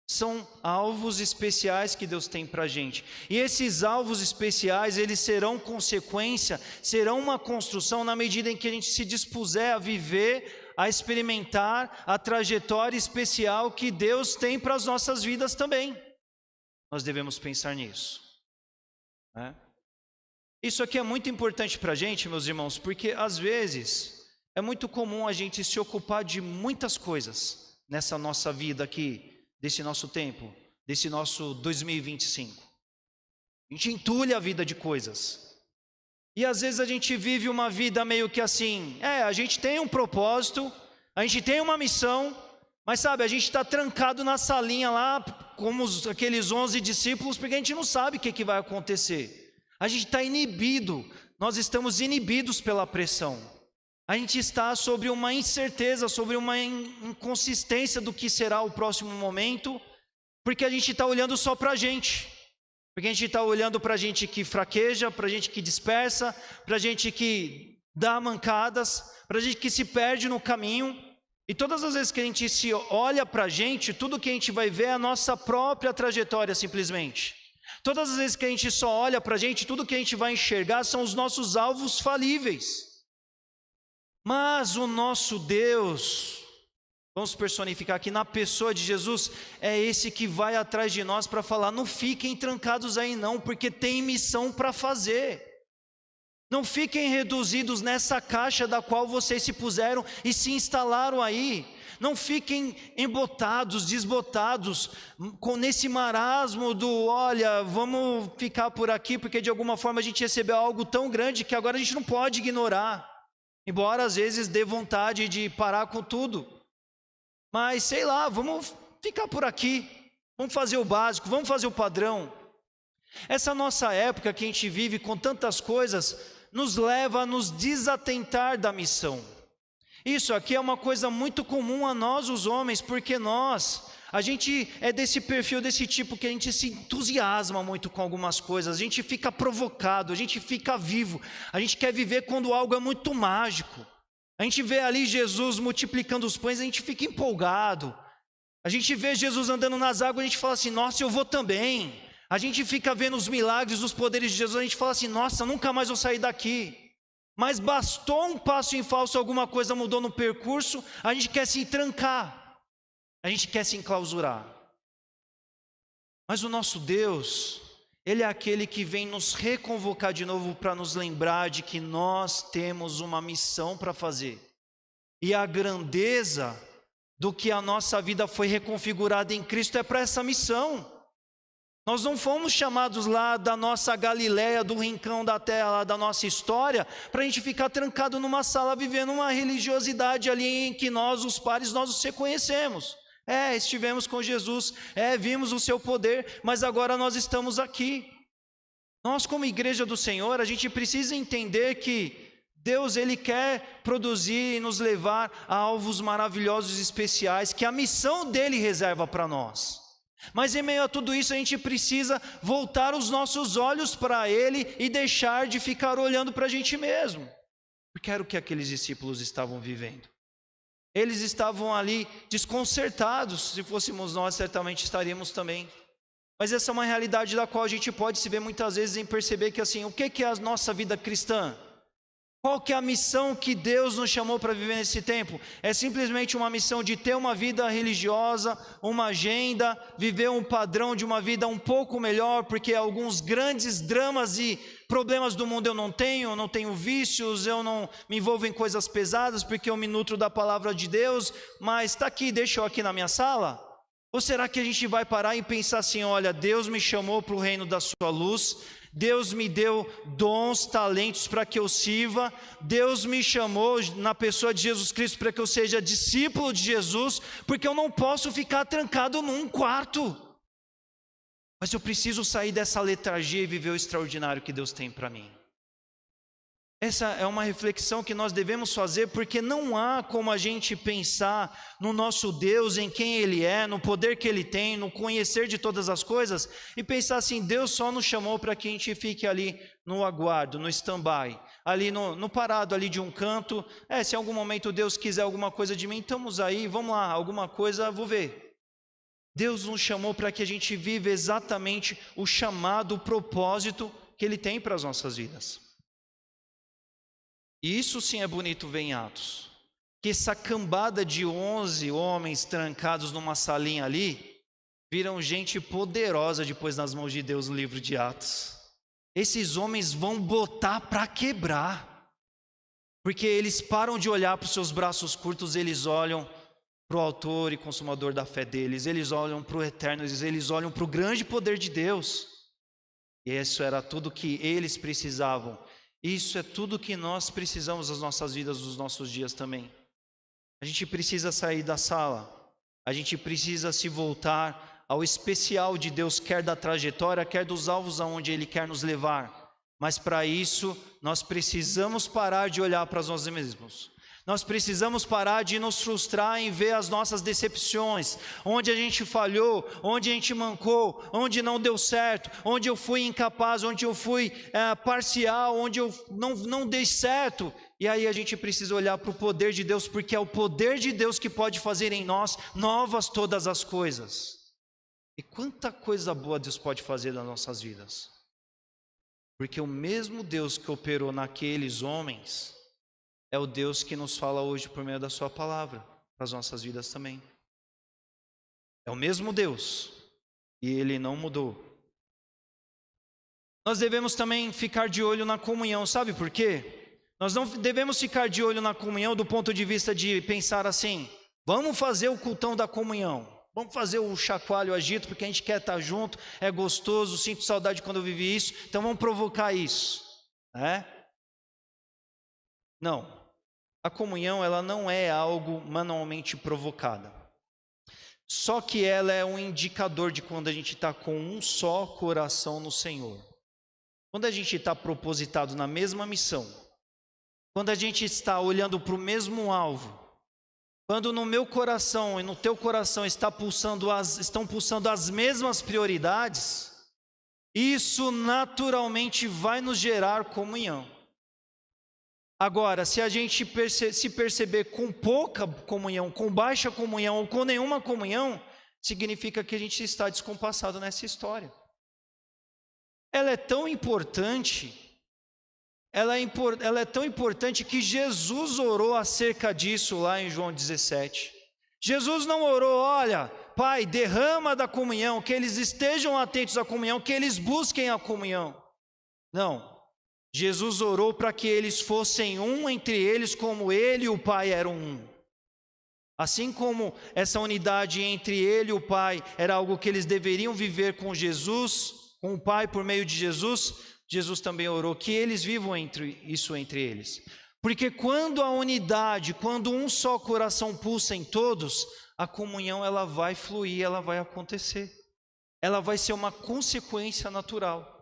[SPEAKER 1] São alvos especiais que Deus tem para a gente. E esses alvos especiais, eles serão consequência, serão uma construção na medida em que a gente se dispuser a viver, a experimentar a trajetória especial que Deus tem para as nossas vidas também. Nós devemos pensar nisso, né? Isso aqui é muito importante para a gente, meus irmãos, porque às vezes é muito comum a gente se ocupar de muitas coisas nessa nossa vida aqui, desse nosso tempo, desse nosso 2025. A gente entulha a vida de coisas. E às vezes a gente vive uma vida meio que assim, a gente tem um propósito, a gente tem uma missão, mas sabe, a gente está trancado na salinha lá, como aqueles 11 discípulos, porque a gente não sabe o que vai acontecer. A gente está inibido, nós estamos inibidos pela pressão. A gente está sobre uma incerteza, sobre uma inconsistência do que será o próximo momento, porque a gente está olhando só para a gente. Porque a gente está olhando para a gente que fraqueja, para a gente que dispersa, para a gente que dá mancadas, para a gente que se perde no caminho. E todas as vezes que a gente se olha para a gente, tudo que a gente vai ver é a nossa própria trajetória simplesmente. Todas as vezes que a gente só olha para a gente, tudo que a gente vai enxergar são os nossos alvos falíveis. Mas o nosso Deus, vamos personificar aqui na pessoa de Jesus, é esse que vai atrás de nós para falar: não fiquem trancados aí não, porque tem missão para fazer. Não fiquem reduzidos nessa caixa da qual vocês se puseram e se instalaram aí. Não fiquem embotados, desbotados, nesse marasmo do, olha, vamos ficar por aqui, porque de alguma forma a gente recebeu algo tão grande que agora a gente não pode ignorar. Embora às vezes dê vontade de parar com tudo. Mas sei lá, vamos ficar por aqui, vamos fazer o básico, vamos fazer o padrão. Essa nossa época que a gente vive com tantas coisas, nos leva a nos desatentar da missão. Isso aqui é uma coisa muito comum a nós os homens, porque a gente é desse perfil, desse tipo que a gente se entusiasma muito com algumas coisas, a gente fica provocado, a gente fica vivo, a gente quer viver quando algo é muito mágico. A gente vê ali Jesus multiplicando os pães, a gente fica empolgado. A gente vê Jesus andando nas águas, a gente fala assim: nossa, eu vou também. A gente fica vendo os milagres, os poderes de Jesus, a gente fala assim: nossa, nunca mais vou sair daqui. Mas bastou um passo em falso, alguma coisa mudou no percurso, a gente quer se trancar, a gente quer se enclausurar. Mas o nosso Deus, Ele é aquele que vem nos reconvocar de novo para nos lembrar de que nós temos uma missão para fazer. E a grandeza do que a nossa vida foi reconfigurada em Cristo é para essa missão. Nós não fomos chamados lá da nossa Galileia, do rincão da terra, lá da nossa história, para a gente ficar trancado numa sala vivendo uma religiosidade ali em que nós, os pares, nós os reconhecemos. Estivemos com Jesus, vimos o seu poder, mas agora nós estamos aqui. Nós, como igreja do Senhor, a gente precisa entender que Deus, Ele quer produzir e nos levar a alvos maravilhosos e especiais, que a missão dEle reserva para nós. Mas em meio a tudo isso a gente precisa voltar os nossos olhos para Ele e deixar de ficar olhando para a gente mesmo. Porque era o que aqueles discípulos estavam vivendo. Eles estavam ali desconcertados. Se fôssemos nós, certamente estaríamos também. Mas essa é uma realidade da qual a gente pode se ver muitas vezes em perceber que assim, o que é a nossa vida cristã? Qual que é a missão que Deus nos chamou para viver nesse tempo? É simplesmente uma missão de ter uma vida religiosa, uma agenda, viver um padrão de uma vida um pouco melhor, porque alguns grandes dramas e problemas do mundo eu não tenho vícios, eu não me envolvo em coisas pesadas, porque eu me nutro da palavra de Deus, mas está aqui, deixa eu aqui na minha sala. Ou será que a gente vai parar e pensar assim, olha, Deus me chamou para o reino da sua luz, Deus me deu dons, talentos para que eu sirva, Deus me chamou na pessoa de Jesus Cristo para que eu seja discípulo de Jesus, porque eu não posso ficar trancado num quarto. Mas eu preciso sair dessa letargia e viver o extraordinário que Deus tem para mim. Essa é uma reflexão que nós devemos fazer, porque não há como a gente pensar no nosso Deus, em quem Ele é, no poder que Ele tem, no conhecer de todas as coisas, e pensar assim, Deus só nos chamou para que a gente fique ali no aguardo, no stand-by, ali no parado ali de um canto. Se em algum momento Deus quiser alguma coisa de mim, estamos aí, vamos lá, alguma coisa, vou ver. Deus nos chamou para que a gente viva exatamente o chamado, o propósito que Ele tem para as nossas vidas. E isso sim é bonito ver em Atos, que essa cambada de 11 homens trancados numa salinha ali, viram gente poderosa depois nas mãos de Deus no livro de Atos. Esses homens vão botar para quebrar, porque eles param de olhar para os seus braços curtos, eles olham para o autor e consumador da fé deles, eles olham para o eterno, eles olham para o grande poder de Deus. E isso era tudo que eles precisavam. Isso é tudo que nós precisamos das nossas vidas, dos nossos dias também. A gente precisa sair da sala, a gente precisa se voltar ao especial de Deus, quer da trajetória, quer dos alvos aonde Ele quer nos levar. Mas para isso, nós precisamos parar de olhar para nós mesmos. Nós precisamos parar de nos frustrar em ver as nossas decepções, onde a gente falhou, onde a gente mancou, onde não deu certo, onde eu fui incapaz, onde eu fui parcial, onde eu não dei certo. E aí a gente precisa olhar para o poder de Deus, porque é o poder de Deus que pode fazer em nós novas todas as coisas. E quanta coisa boa Deus pode fazer nas nossas vidas. Porque o mesmo Deus que operou naqueles homens é o Deus que nos fala hoje por meio da sua palavra, para as nossas vidas também. É o mesmo Deus, e Ele não mudou. Nós devemos também ficar de olho na comunhão, sabe por quê? Nós não devemos ficar de olho na comunhão do ponto de vista de pensar assim, vamos fazer o cultão da comunhão, vamos fazer o chacoalho agito, porque a gente quer estar junto, é gostoso, sinto saudade quando eu vivi isso, então vamos provocar isso, Não. A comunhão, ela não é algo manualmente provocada. Só que ela é um indicador de quando a gente está com um só coração no Senhor. Quando a gente está propositado na mesma missão. Quando a gente está olhando para o mesmo alvo. Quando no meu coração e no teu coração estão pulsando as mesmas prioridades, isso naturalmente vai nos gerar comunhão. Agora, se a gente se perceber com pouca comunhão, com baixa comunhão ou com nenhuma comunhão, significa que a gente está descompassado nessa história. Ela é tão importante, ela é tão importante que Jesus orou acerca disso lá em João 17. Jesus não orou, olha, Pai, derrama da comunhão, que eles estejam atentos à comunhão, que eles busquem a comunhão. Não. Jesus orou para que eles fossem um entre eles, como Ele e o Pai eram um. Assim como essa unidade entre Ele e o Pai era algo que eles deveriam viver com Jesus, com o Pai por meio de Jesus, Jesus também orou que eles vivam isso entre eles. Porque quando a unidade, quando um só coração pulsa em todos, a comunhão ela vai fluir, ela vai acontecer. Ela vai ser uma consequência natural.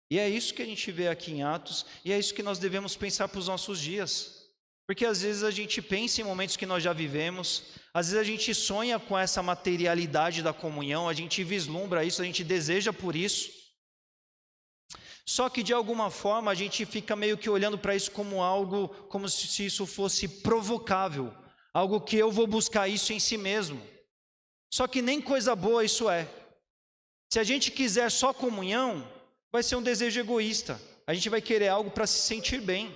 [SPEAKER 1] E é isso que a gente vê aqui em Atos, e é isso que nós devemos pensar para os nossos dias. Porque às vezes a gente pensa em momentos que nós já vivemos, às vezes a gente sonha com essa materialidade da comunhão, a gente vislumbra isso, a gente deseja por isso. Só que de alguma forma a gente fica meio que olhando para isso como algo, como se isso fosse provocável, algo que eu vou buscar isso em si mesmo. Só que nem coisa boa isso é. Se a gente quiser só comunhão, vai ser um desejo egoísta. A gente vai querer algo para se sentir bem.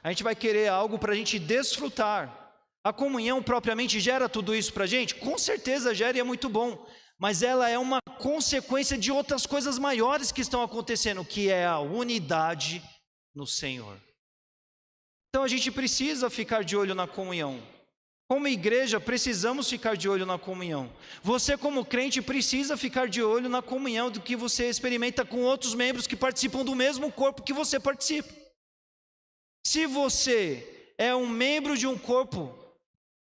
[SPEAKER 1] A gente vai querer algo para a gente desfrutar. A comunhão propriamente gera tudo isso para a gente? Com certeza gera e é muito bom. Mas ela é uma consequência de outras coisas maiores que estão acontecendo, que é a unidade no Senhor. Então a gente precisa ficar de olho na comunhão. Como igreja, precisamos ficar de olho na comunhão. Você, como crente, precisa ficar de olho na comunhão do que você experimenta com outros membros que participam do mesmo corpo que você participa. Se você é um membro de um corpo,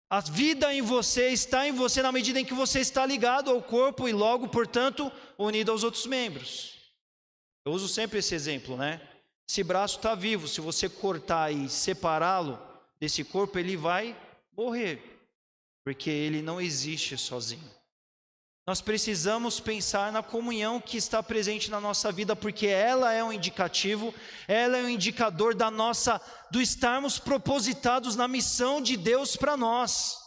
[SPEAKER 1] a vida em você está em você na medida em que você está ligado ao corpo e logo, portanto, unido aos outros membros. Eu uso sempre esse exemplo, né? Esse braço está vivo, se você cortar e separá-lo desse corpo, ele vai morrer, porque ele não existe sozinho. Nós precisamos pensar na comunhão que está presente na nossa vida, porque ela é um indicativo, ela é um indicador do estarmos propositados na missão de Deus para nós.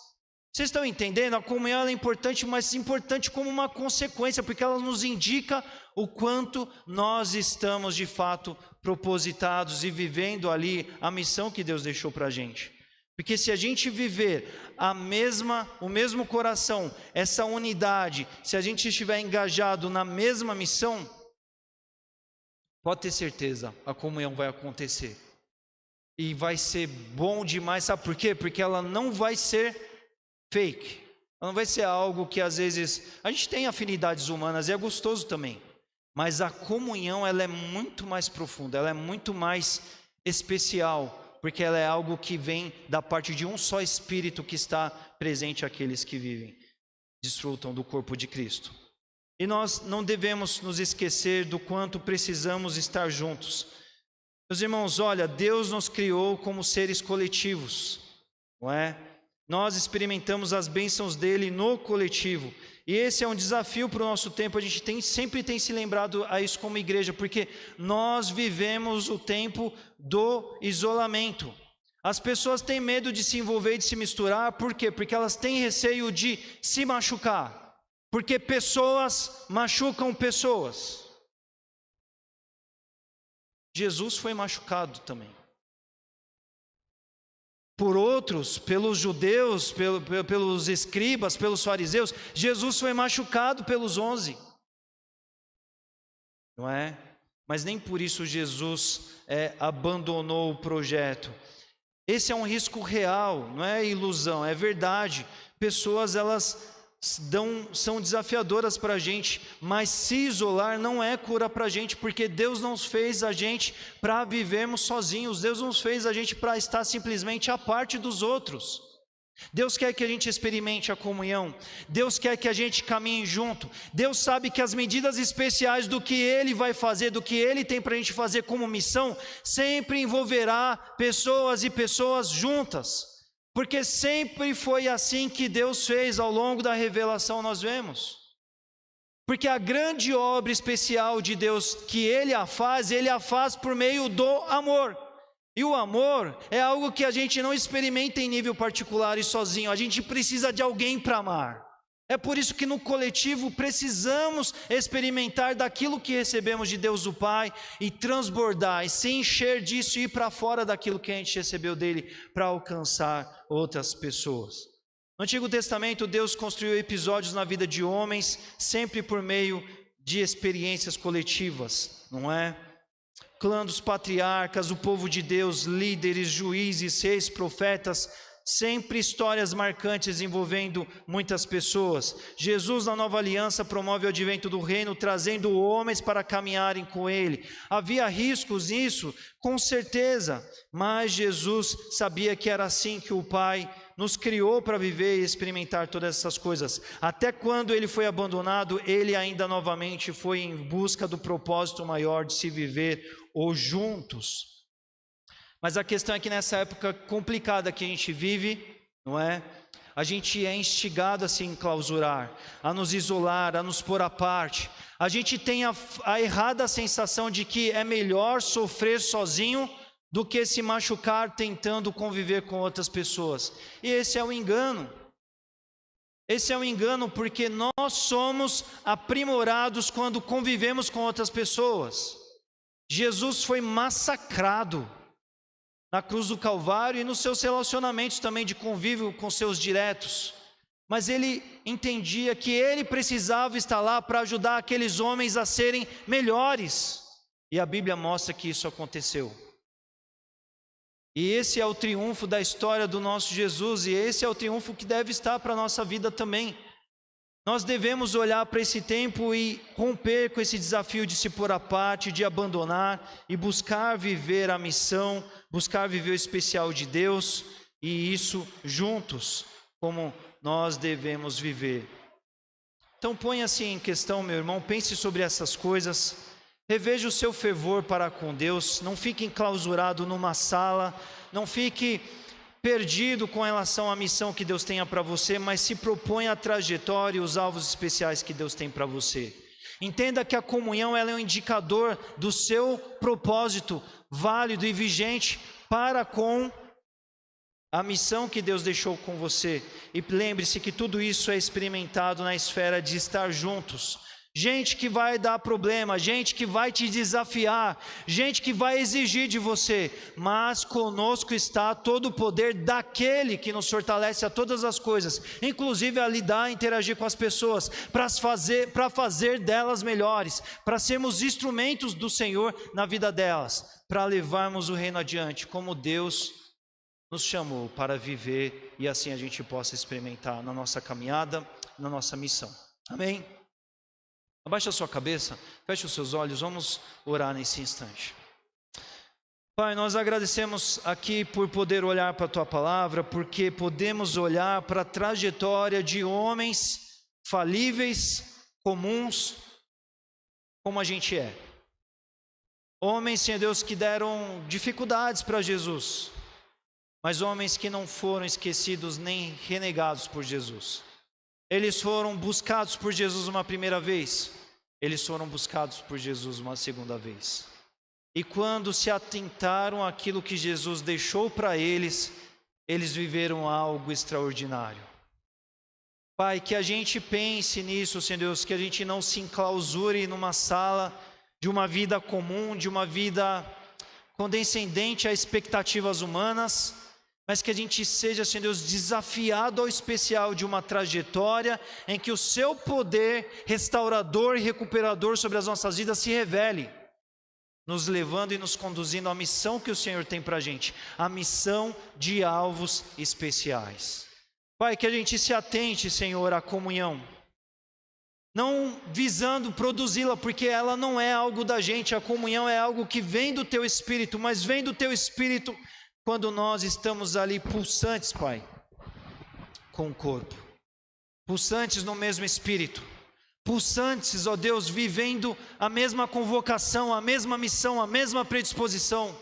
[SPEAKER 1] Vocês estão entendendo? A comunhão ela é importante, mas importante como uma consequência, porque ela nos indica o quanto nós estamos de fato propositados e vivendo ali a missão que Deus deixou para a gente. Porque se a gente viver o mesmo coração, essa unidade, se a gente estiver engajado na mesma missão, pode ter certeza, a comunhão vai acontecer. E vai ser bom demais, sabe por quê? Porque ela não vai ser fake. Ela não vai ser algo que às vezes... A gente tem afinidades humanas e é gostoso também. Mas a comunhão, ela é muito mais profunda, ela é muito mais especial. Porque ela é algo que vem da parte de um só Espírito que está presente àqueles que vivem, desfrutam do corpo de Cristo. E nós não devemos nos esquecer do quanto precisamos estar juntos. Meus irmãos, olha, Deus nos criou como seres coletivos, não é? Nós experimentamos as bênçãos dele no coletivo. E esse é um desafio para o nosso tempo, a gente sempre tem se lembrado a isso como igreja, porque nós vivemos o tempo do isolamento. As pessoas têm medo de se envolver e de se misturar, por quê? Porque elas têm receio de se machucar, porque pessoas machucam pessoas. Jesus foi machucado também. Por outros, pelos judeus, pelos escribas, pelos fariseus, Jesus foi machucado pelos 11, não é? Mas nem por isso Jesus abandonou o projeto. Esse é um risco real, não é ilusão, é verdade. Pessoas, elas são desafiadoras para a gente, mas se isolar não é cura para a gente, porque Deus não fez a gente para vivermos sozinhos, Deus não fez a gente para estar simplesmente à parte dos outros. Deus quer que a gente experimente a comunhão, Deus quer que a gente caminhe junto, Deus sabe que as medidas especiais do que Ele vai fazer, do que Ele tem para a gente fazer como missão, sempre envolverá pessoas e pessoas juntas. Porque sempre foi assim que Deus fez ao longo da revelação, nós vemos. Porque a grande obra especial de Deus que Ele a faz por meio do amor. E o amor é algo que a gente não experimenta em nível particular e sozinho, a gente precisa de alguém para amar. É por isso que no coletivo precisamos experimentar daquilo que recebemos de Deus o Pai e transbordar e se encher disso e ir para fora daquilo que a gente recebeu dele para alcançar outras pessoas. No Antigo Testamento, Deus construiu episódios na vida de homens, sempre por meio de experiências coletivas, não é? Clã dos patriarcas, o povo de Deus, líderes, juízes, reis, profetas, sempre histórias marcantes envolvendo muitas pessoas. Jesus, na nova aliança, promove o advento do reino, trazendo homens para caminharem com ele. Havia riscos nisso? Com certeza, mas Jesus sabia que era assim que o Pai nos criou para viver e experimentar todas essas coisas. Até quando ele foi abandonado, ele ainda novamente foi em busca do propósito maior de se viver os juntos. Mas a questão é que nessa época complicada que a gente vive, não é? A gente é instigado a se enclausurar, a nos isolar, a nos pôr à parte. A gente tem a errada sensação de que é melhor sofrer sozinho do que se machucar tentando conviver com outras pessoas. E esse é o engano. Esse é o engano porque nós somos aprimorados quando convivemos com outras pessoas. Jesus foi massacrado na cruz do Calvário e nos seus relacionamentos também de convívio com seus diretos. Mas ele entendia que ele precisava estar lá para ajudar aqueles homens a serem melhores. E a Bíblia mostra que isso aconteceu. E esse é o triunfo da história do nosso Jesus, e esse é o triunfo que deve estar para a nossa vida também. Nós devemos olhar para esse tempo e romper com esse desafio de se pôr à parte, de abandonar e buscar viver a missão, buscar viver o especial de Deus, e isso juntos, como nós devemos viver. Então ponha-se em questão, meu irmão, pense sobre essas coisas, reveja o seu fervor para com Deus, não fique enclausurado numa sala, não fique perdido com relação à missão que Deus tenha para você, mas se proponha a trajetória e os alvos especiais que Deus tem para você. Entenda que a comunhão ela é um indicador do seu propósito válido e vigente para com a missão que Deus deixou com você. E lembre-se que tudo isso é experimentado na esfera de estar juntos. Gente que vai dar problema, gente que vai te desafiar, gente que vai exigir de você, mas conosco está todo o poder daquele que nos fortalece a todas as coisas, inclusive a lidar, a interagir com as pessoas, para fazer delas melhores, para sermos instrumentos do Senhor na vida delas, para levarmos o reino adiante, como Deus nos chamou para viver, e assim a gente possa experimentar na nossa caminhada, na nossa missão. Amém? Abaixe a sua cabeça, feche os seus olhos, vamos orar nesse instante. Pai, nós agradecemos aqui por poder olhar para a Tua Palavra, porque podemos olhar para a trajetória de homens falíveis, comuns, como a gente é. Homens, Senhor Deus, que deram dificuldades para Jesus, mas homens que não foram esquecidos nem renegados por Jesus. Eles foram buscados por Jesus uma primeira vez, eles foram buscados por Jesus uma segunda vez. E quando se atentaram àquilo que Jesus deixou para eles, eles viveram algo extraordinário. Pai, que a gente pense nisso, Senhor Deus, que a gente não se enclausure numa sala de uma vida comum, de uma vida condescendente a expectativas humanas, mas que a gente seja, Senhor Deus, desafiado ao especial de uma trajetória em que o Seu poder restaurador e recuperador sobre as nossas vidas se revele, nos levando e nos conduzindo à missão que o Senhor tem para a gente, a missão de alvos especiais. Pai, que a gente se atente, Senhor, à comunhão, não visando produzi-la, porque ela não é algo da gente, a comunhão é algo que vem do Teu Espírito, mas vem do Teu Espírito quando nós estamos ali pulsantes, Pai, com o corpo, pulsantes no mesmo Espírito, pulsantes, ó Deus, vivendo a mesma convocação, a mesma missão, a mesma predisposição.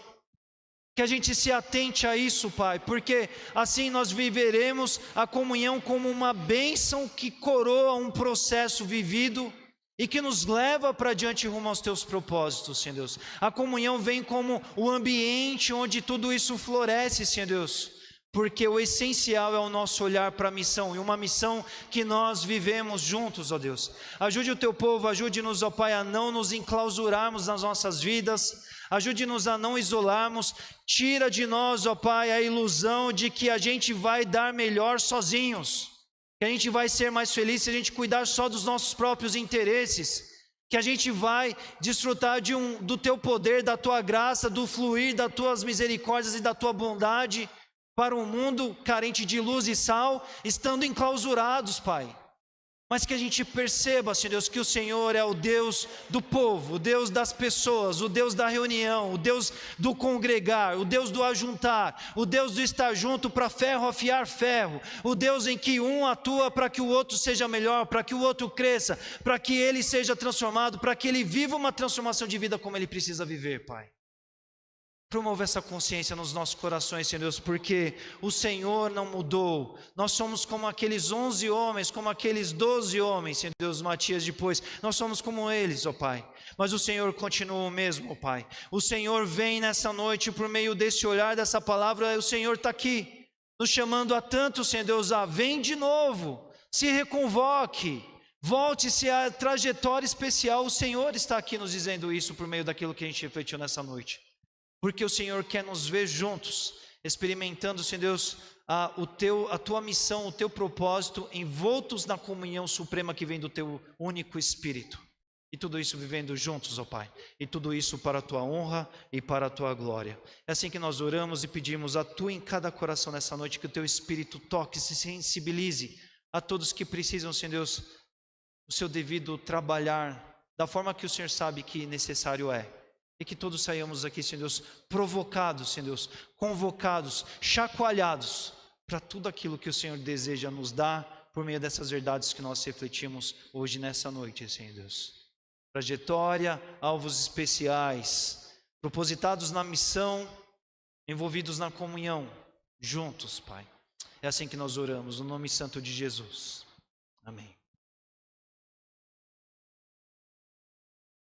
[SPEAKER 1] Que a gente se atente a isso, Pai, porque assim nós viveremos a comunhão como uma bênção que coroa um processo vivido e que nos leva para diante rumo aos Teus propósitos, Senhor Deus. A comunhão vem como o ambiente onde tudo isso floresce, Senhor Deus, porque o essencial é o nosso olhar para a missão, e uma missão que nós vivemos juntos, ó Deus. Ajude o Teu povo, ajude-nos, ó Pai, a não nos enclausurarmos nas nossas vidas, ajude-nos a não isolarmos, tira de nós, ó Pai, a ilusão de que a gente vai dar melhor sozinhos, que a gente vai ser mais feliz se a gente cuidar só dos nossos próprios interesses, que a gente vai desfrutar do Teu poder, da Tua graça, do fluir das Tuas misericórdias e da Tua bondade para um mundo carente de luz e sal, estando enclausurados, Pai. Mas que a gente perceba, Senhor Deus, que o Senhor é o Deus do povo, o Deus das pessoas, o Deus da reunião, o Deus do congregar, o Deus do ajuntar, o Deus do estar junto para ferro afiar ferro, o Deus em que um atua para que o outro seja melhor, para que o outro cresça, para que ele seja transformado, para que ele viva uma transformação de vida como ele precisa viver, Pai. Promova essa consciência nos nossos corações, Senhor Deus, porque o Senhor não mudou. Nós somos como aqueles 11 homens, como aqueles 12 homens, Senhor Deus, Matias depois. Nós somos como eles, ó Pai. Mas o Senhor continua o mesmo, ó Pai. O Senhor vem nessa noite por meio desse olhar, dessa palavra. O Senhor está aqui, nos chamando a tanto, Senhor Deus, vem de novo, se reconvoque. Volte-se à trajetória especial. O Senhor está aqui nos dizendo isso por meio daquilo que a gente refletiu nessa noite. Porque o Senhor quer nos ver juntos, experimentando, Senhor Deus, a Tua missão, o Teu propósito, envoltos na comunhão suprema que vem do Teu único Espírito. E tudo isso vivendo juntos, ó Pai. E tudo isso para a Tua honra e para a Tua glória. É assim que nós oramos e pedimos: atua em cada coração nessa noite, que o Teu Espírito toque, se sensibilize a todos que precisam, Senhor Deus, o Seu devido trabalhar, da forma que o Senhor sabe que necessário é. E que todos saiamos aqui, Senhor Deus, provocados, Senhor Deus, convocados, chacoalhados para tudo aquilo que o Senhor deseja nos dar por meio dessas verdades que nós refletimos hoje nessa noite, Senhor Deus. Trajetória, alvos especiais, propositados na missão, envolvidos na comunhão, juntos, Pai. É assim que nós oramos, no nome santo de Jesus. Amém.